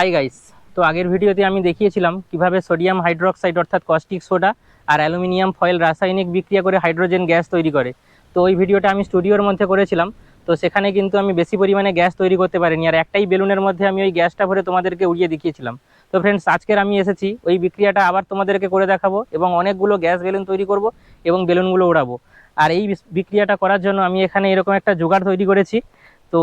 Hi guys. তো আগের ভিডিওতে আমি দেখিয়েছিলাম কিভাবে সোডিয়াম হাইড্রোক্সাইড অর্থাৎ কস্টিক সোডা আর অ্যালুমিনিয়াম ফয়েল রাসায়নিক বিক্রিয়া করে হাইড্রোজেন গ্যাস তৈরি করে। তো ওই ভিডিওটা আমি স্টুডিওর মধ্যে করেছিলাম। তো সেখানে কিন্তু আমি বেশি পরিমাণে গ্যাস তৈরি করতে পারিনি, আর একটাই বেলুনের মধ্যে আমি ওই গ্যাসটা ভরে তোমাদেরকে উড়িয়ে দেখিয়েছিলাম। তো ফ্রেন্ডস, আজকের আমি এসেছি ওই বিক্রিয়াটা আবার তোমাদেরকে করে দেখাবো এবং অনেকগুলো গ্যাস বেলুন তৈরি করব এবং বেলুনগুলো উড়াবো। আর এই বিক্রিয়াটা করার জন্য আমি এখানে এরকম একটা জোগাড় তৈরি করেছি। তো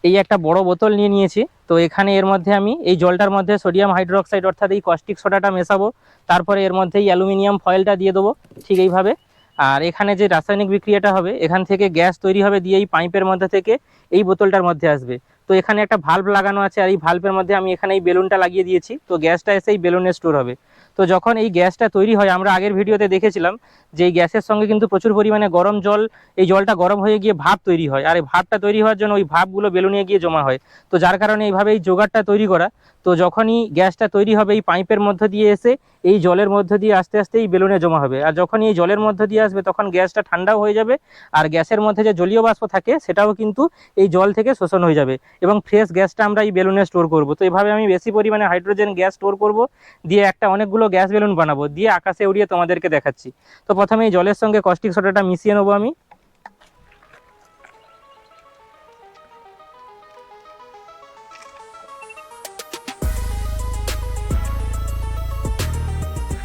এই একটা বড় বোতল নিয়ে নিয়েছি। তো এখানে এর মধ্যে আমি এই জলটার মধ্যে সোডিয়াম হাইড্রোক্সাইড অর্থাৎ এই কস্টিক সোডাটা মেশাবো, তারপরে এর মধ্যে এই অ্যালুমিনিয়াম ফয়েলটা দিয়ে দেবো ঠিক এইভাবে। আর এখানে যে রাসায়নিক বিক্রিয়াটা হবে, এখান থেকে গ্যাস তৈরি হবে, দিয়ে এই পাইপের মধ্যে থেকে এই বোতলটার মধ্যে আসবে। তো এখানে একটা ভাল্ব লাগানো আছে, আর এই ভাল্বের মধ্যে আমি এখানে এই বেলুনটা লাগিয়ে দিয়েছি। তো গ্যাসটা এসে এই বেলুনে স্টোর হবে। তো যখন এই গ্যাসটা তৈরি হয়, আমরা আগের ভিডিওতে দেখেছিলাম যে এই গ্যাসের সঙ্গে কিন্তু প্রচুর পরিমাণে গরম জল, এই জলটা গরম হয়ে গিয়ে ভাপ তৈরি হয়, আর এই ভাপটা তৈরি হওয়ার জন্য ওই ভাপগুলো বেলুনে গিয়ে জমা হয়। তো যার কারণে এইভাবে এই জোগাড়টা তৈরি করা। তো যখনই গ্যাসটা তৈরি হবে, এই পাইপের মধ্য দিয়ে এসে এই জলের মধ্য দিয়ে আস্তে আস্তে এই বেলুনে জমা হবে, আর যখনই এই জলের মধ্য দিয়ে আসবে তখন গ্যাসটা ঠান্ডাও হয়ে যাবে, আর গ্যাসের মধ্যে যে জলীয় বাষ্প থাকে সেটাও কিন্তু এই জল থেকে শোষণ হয়ে যাবে এবং ফ্রেশ গ্যাসটা আমরা এই বেলুনে স্টোর করব। তো এইভাবে আমি বেশি পরিমাণে হাইড্রোজেন গ্যাস স্টোর করব, দিয়ে একটা অনেকগুলো গ্যাস বেলুন বানাবো, দিয়ে আকাশে উড়িয়ে তোমাদেরকে দেখাচ্ছি। তো প্রথমে এই জলের সঙ্গে কস্টিক সোডাটা মিশিয়ে নেবো আমি।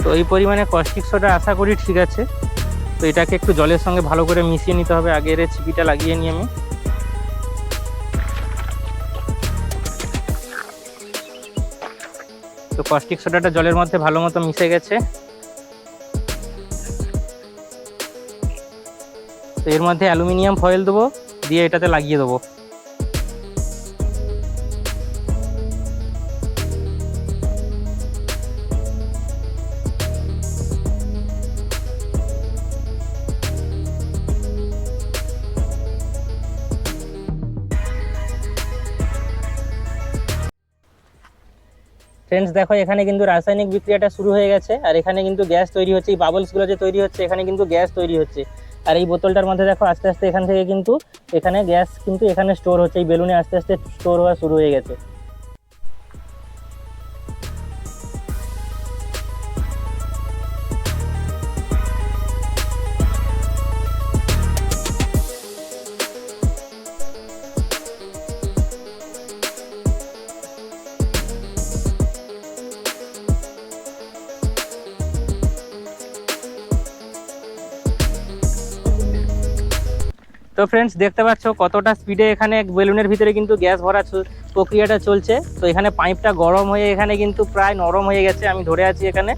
তো এই পরিমাণে কস্টিক সোডা আশা করি ঠিক আছে। তো এটাকে একটু জলের সঙ্গে ভালো করে মিশিয়ে নিতে হবে। আগের ছিপিটা লাগিয়ে নিই আমি। তো কস্টিক সোডাটা জলের মধ্যে ভালো মতো মিশে গেছে। তো এর মধ্যে অ্যালুমিনিয়াম ফয়েল দেবো, দিয়ে এটাতে লাগিয়ে দেবো। ফ্রেন্ডস দেখো, এখানে কিন্তু রাসায়নিক বিক্রিয়াটা শুরু হয়ে গেছে, আর এখানে কিন্তু গ্যাস তৈরি হচ্ছে। এই বাবলসগুলো যে তৈরি হচ্ছে, এখানে কিন্তু গ্যাস তৈরি হচ্ছে। আর এই বোতলটার মধ্যে দেখো আস্তে আস্তে এখান থেকে কিন্তু এখানে গ্যাস কিন্তু এখানে স্টোর হচ্ছে, এই বেলুনে আস্তে আস্তে স্টোর হওয়া শুরু হয়ে গেছে। তো ফ্রেন্ডস, দেখতে পাচ্ছ কতটা স্পিডে এখানে বেলুনের ভিতরে কিন্তু গ্যাস ভরা প্রক্রিয়াটা চলছে। তো এখানে পাইপটা গরম হয়ে এখানে কিন্তু প্রায় নরম হয়ে গেছে, আমি ধরে আছি এখানে।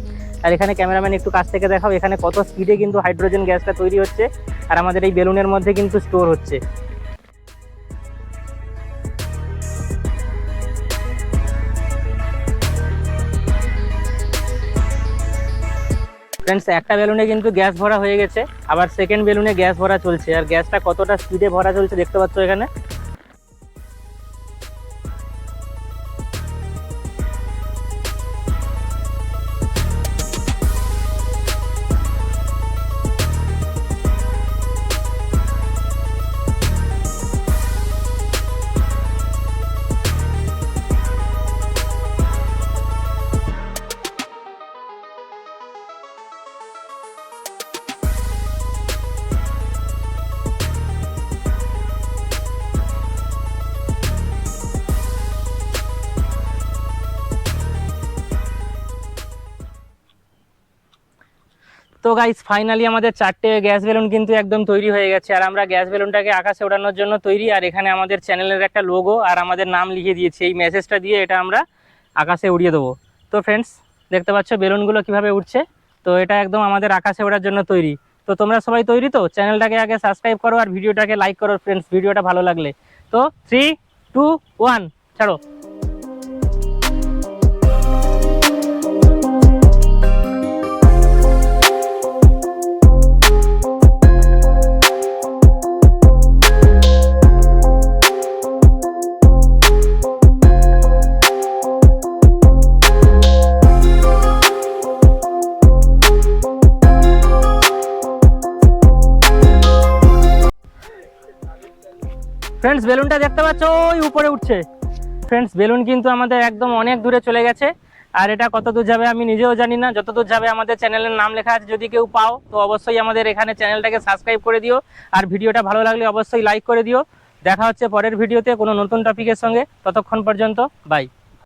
আর এখানে ক্যামেরাম্যান একটু কাছ থেকে দেখাও, এখানে কত স্পিডে কিন্তু হাইড্রোজেন গ্যাসটা তৈরি হচ্ছে আর আমাদের এই বেলুনের মধ্যে কিন্তু স্টোর হচ্ছে। ফ্রেন্ডস, একটা বেলুনে কিন্তু গ্যাস ভরা হয়ে গেছে, আবার সেকেন্ড বেলুনে গ্যাস ভরা চলছে। আর গ্যাসটা কতটা স্পিডে ভরা চলছে দেখতে পাচ্ছ এখানে। তো গাইস, ফাইনালি আমাদের 4টে গ্যাস বেলুন কিন্তু একদম তৈরি হয়ে গেছে, আর আমরা গ্যাস বেলুনটাকে আকাশে ওড়ানোর জন্য তৈরি। আর এখানে আমাদের চ্যানেলের একটা লোগো আর আমাদের নাম লিখে দিয়েছি, এই মেসেজটা দিয়ে এটা আমরা আকাশে উড়িয়ে দেবো। তো ফ্রেন্ডস, দেখতে পাচ্ছ বেলুনগুলো কিভাবে উঠছে। তো এটা একদম আমাদের আকাশে ওড়ার জন্য তৈরি। তো তোমরা সবাই তৈরি তো? চ্যানেলটাকে আগে সাবস্ক্রাইব করো আর ভিডিওটাকে লাইক করো ফ্রেন্ডস, ভিডিওটা ভালো লাগলে। তো 3, 2, 1 ছাড়ো। ফ্রেন্ডস, বেলুনটা দেখতে পাচ্ছ ওই উপরে উঠছে। ফ্রেন্ডস, বেলুন কিন্তু আমাদের একদম অনেক দূরে চলে গেছে, আর এটা কত দূর যাবে আমি নিজেও জানি না। যতদূর যাবে আমাদের চ্যানেলের নাম লেখা আছে, যদি কেউ পাও তো অবশ্যই আমাদের এখানে চ্যানেলটাকে সাবস্ক্রাইব করে দিও, আর ভিডিওটা ভালো লাগলে অবশ্যই লাইক করে দিও। দেখা হচ্ছে পরের ভিডিওতে কোনো নতুন টপিকের সঙ্গে। ততক্ষণ পর্যন্ত বাই।